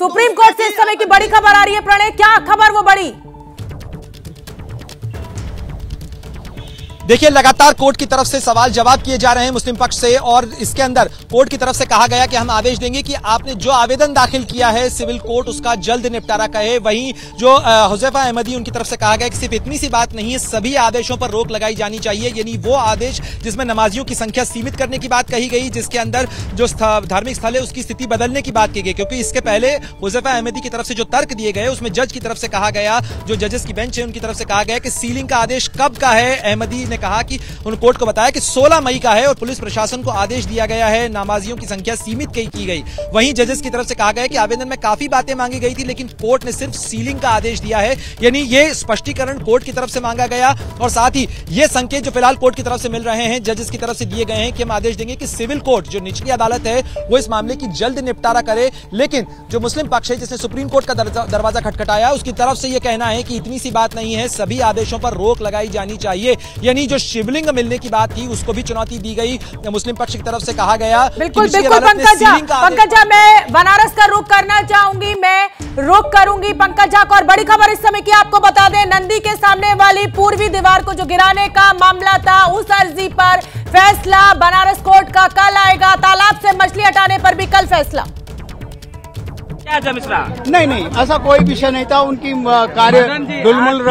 Supreme court से इस समय की बड़ी खबर आ रही है प्रणय, क्या खबर वो बड़ी? देखिए, लगातार कोर्ट की तरफ से सवाल जवाब किए जा रहे हैं मुस्लिम पक्ष से, और इसके अंदर कोर्ट की तरफ से कहा गया कि हम आदेश देंगे कि आपने जो आवेदन दाखिल किया है सिविल कोर्ट उसका जल्द निपटारा करे। वहीं जो हुज़ैफा अहमदी उनकी तरफ से कहा गया कि सिर्फ इतनी सी बात नहीं है, सभी आदेशों पर रोक लगाई जानी चाहिए। यानी वो आदेश जिसमें नमाजियों की संख्या सीमित करने की बात कही गई, जिसके अंदर जो धार्मिक स्थल है उसकी स्थिति बदलने की बात की गई, क्योंकि इसके पहले हुज़ैफा अहमदी की तरफ से जो तर्क दिए गए उसमें जज की तरफ से कहा गया, जो जजेस की बेंच है उनकी तरफ से कहा गया कि सीलिंग का आदेश कब का है। अहमदी ने कहा कि उन कोर्ट को बताया कि 16 मई का है और पुलिस प्रशासन को आदेश दिया गया है, नमाजियों की संख्या सीमित की गई। वहीं जजेस की तरफ से कहा गया कि आवेदन में काफी बातें मांगी गई थी लेकिन कोर्ट ने सिर्फ सीलिंग का आदेश दिया है। यानी ये स्पष्टीकरण कोर्ट की तरफ से मांगा गया, और साथ ही ये संकेत जो फिलहाल कोर्ट की तरफ से मिल रहे हैं, जजेस की तरफ से दिए गए हैं कि हम आदेश देंगे कि सिविल कोर्ट जो निचली अदालत है वो इस मामले की जल्द निपटारा करे। लेकिन जो मुस्लिम पक्ष है जिसने सुप्रीम कोर्ट का दरवाजा खटखटाया, उसकी तरफ से यह कहना है कि इतनी सी बात नहीं है, सभी आदेशों पर रोक लगाई जानी चाहिए। यानी जो शिवलिंग मिलने की बात थी उसको भी चुनौती दी गई मुस्लिम पक्ष की तरफ से। कहा गया बिल्कुल पंकजा, मैं बनारस का रुख करना चाहूंगी, मैं रुख करूंगी पंकजा को। और बड़ी खबर इस समय की आपको बता दें, नंदी के सामने वाली पूर्वी दीवार को जो गिराने का मामला था उस अर्जी पर फैसला बनारस कोर्ट का कल आएगा। तालाब से मछली हटाने पर भी कल फैसला। नहीं, ऐसा कोई विषय नहीं था। उनकी कार्य दुलमुल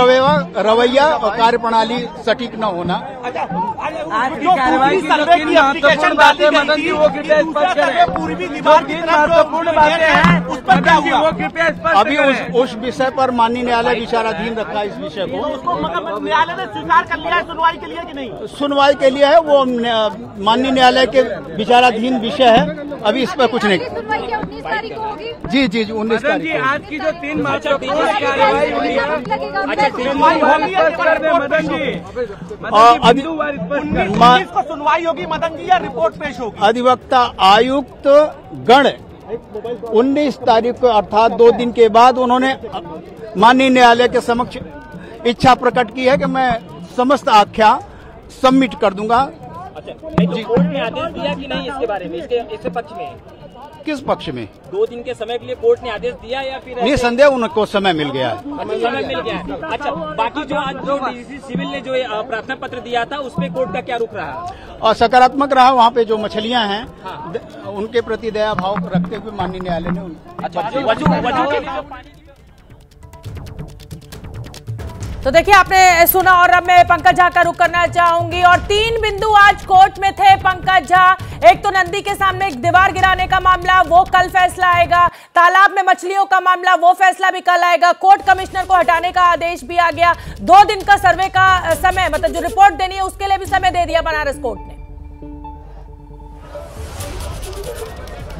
रवैया और कार्य प्रणाली सटीक न होना। आज की कार्रवाई की महत्वपूर्ण बातें मदन जी वो कृपया स्पष्ट करें। पूर्वी दीवार की महत्वपूर्ण बातें हैं उस पर क्या हुआ वो कृपया स्पष्ट अभी उस विषय पर माननीय न्यायालय विचाराधीन रखा इस विषय को। उसको न्यायालय ने स्वीकार कर लिया है सुनवाई के लिए कि नहीं? सुनवाई के लिए है, वो माननीय न्यायालय के विचाराधीन विषय है। अभी इस पर कुछ नहीं। 19 तारीख को होगी। जी 19 तारीख को। आज की जो 3 महत्वपूर्ण कार्रवाई हुई है, मदन जी अभी 19 को सुनवाई होगी मदन जी या रिपोर्ट पेश होगी? अधिवक्ता आयुक्त गण 19 तारीख को अर्थात 2 दिन के बाद उन्होंने माननीय न्यायालय के समक्ष इच्छा प्रकट की है कि मैं समस्त आख्या सबमिट कर दूंगा। जी, कोर्ट ने आदेश दिया कि नहीं इसके बारे में, इसके पक्ष में? किस पक्ष में? 2 दिन के समय के लिए कोर्ट ने आदेश दिया या फिर निसंदेह उनको समय मिल गया है। समय मिल गया है। अच्छा, बाकी जो आज जो डीजीसी सिविल ने जो प्रार्थना पत्र दिया था उसमें कोर्ट का क्या रुख रहा? और सकारात्मक रहा। वहाँ पे जो मछलियाँ हैं उनके प्रति दया भाव रखते हुए माननीय न्यायालय ने तो देखिए आपने सुना। और अब मैं पंकज झा का रुख करना चाहूंगी। और 3 बिंदु आज कोर्ट में थे पंकज झा। एक तो नंदी के सामने एक दीवार गिराने का मामला, वो कल फैसला आएगा। तालाब में मछलियों का मामला, वो फैसला भी कल आएगा। कोर्ट कमिश्नर को हटाने का आदेश भी आ गया। 2 दिन का सर्वे का समय, मतलब जो रिपोर्ट देनी है उसके लिए भी समय दे दिया बनारस कोर्ट ने।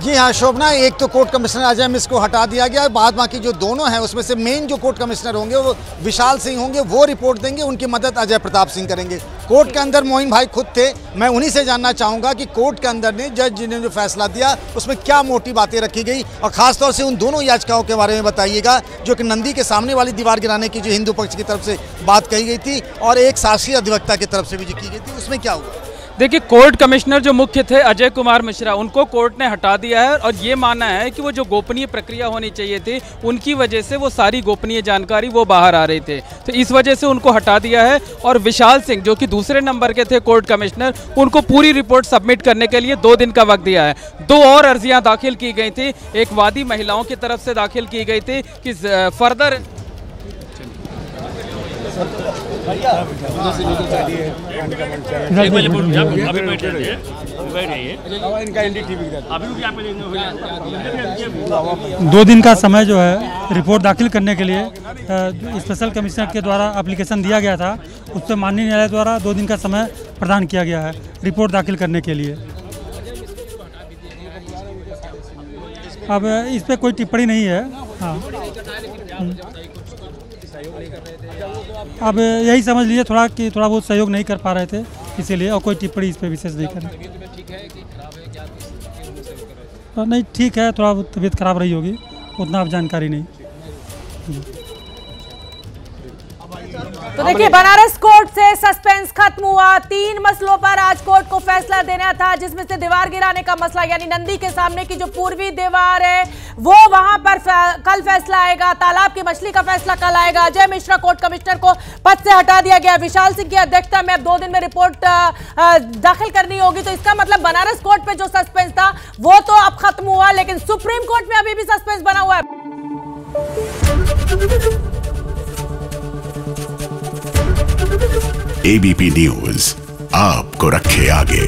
जी हाँ शोभना, एक तो कोर्ट कमिश्नर अजय मिश्र को हटा दिया गया है। बाद बाकी जो दोनों हैं उसमें से मेन जो कोर्ट कमिश्नर होंगे वो विशाल सिंह होंगे, वो रिपोर्ट देंगे। उनकी मदद अजय प्रताप सिंह करेंगे। कोर्ट के अंदर मोइन भाई खुद थे। मैं उन्हीं से जानना चाहूँगा कि कोर्ट के अंदर ने जज जी ने जो फैसला दिया उसमें क्या मोटी बातें रखी गई, और खासतौर से उन दोनों याचिकाओं के बारे में बताइएगा जो कि नंदी के सामने वाली दीवार गिराने की जो हिंदू पक्ष की तरफ से बात कही गई थी और एक शासकीय अधिवक्ता की तरफ से भी जो की गई थी, उसमें क्या हुआ? देखिए, कोर्ट कमिश्नर जो मुख्य थे अजय कुमार मिश्रा, उनको कोर्ट ने हटा दिया है और ये मानना है कि वो जो गोपनीय प्रक्रिया होनी चाहिए थी उनकी वजह से वो सारी गोपनीय जानकारी वो बाहर आ रही थे, तो इस वजह से उनको हटा दिया है। और विशाल सिंह जो कि दूसरे नंबर के थे कोर्ट कमिश्नर, उनको पूरी रिपोर्ट सबमिट करने के लिए 2 दिन का वक्त दिया है। 2 और अर्जियां दाखिल की गई थी। एक वादी महिलाओं की तरफ से दाखिल की गई थी कि फर्दर दो दिन का समय जो है रिपोर्ट दाखिल करने के लिए स्पेशल कमिश्नर के द्वारा एप्लीकेशन दिया गया था, उस पर माननीय न्यायालय द्वारा 2 दिन का समय प्रदान किया गया है रिपोर्ट दाखिल करने के लिए। अब इस पर कोई टिप्पणी नहीं है। हाँ, अब यही समझ लीजिए थोड़ा कि थोड़ा बहुत सहयोग नहीं कर पा रहे थे इसीलिए, और कोई टिप्पणी इस पर विशेष नहीं करें। नहीं, ठीक है, थोड़ा तबीयत खराब रही होगी, उतना अब जानकारी नहीं। तो देखिए बनारस कोर्ट से सस्पेंस खत्म हुआ। 3 मसलों पर आज कोर्ट को फैसला देना था, जिसमें से दीवार गिराने का मसला, यानी नंदी के सामने की जो पूर्वी दीवार है वो वहां पर कल फैसला आएगा। तालाब की मछली का फैसला कल आएगा। अजय मिश्रा कोर्ट कमिश्नर को पद से हटा दिया गया। विशाल सिंह की अध्यक्षता में अब 2 दिन में रिपोर्ट दाखिल करनी होगी। तो इसका मतलब बनारस कोर्ट पे जो सस्पेंस था वो तो अब खत्म हुआ, लेकिन सुप्रीम कोर्ट में अभी भी सस्पेंस बना हुआ है। एबीपी न्यूज आपको रखे आगे।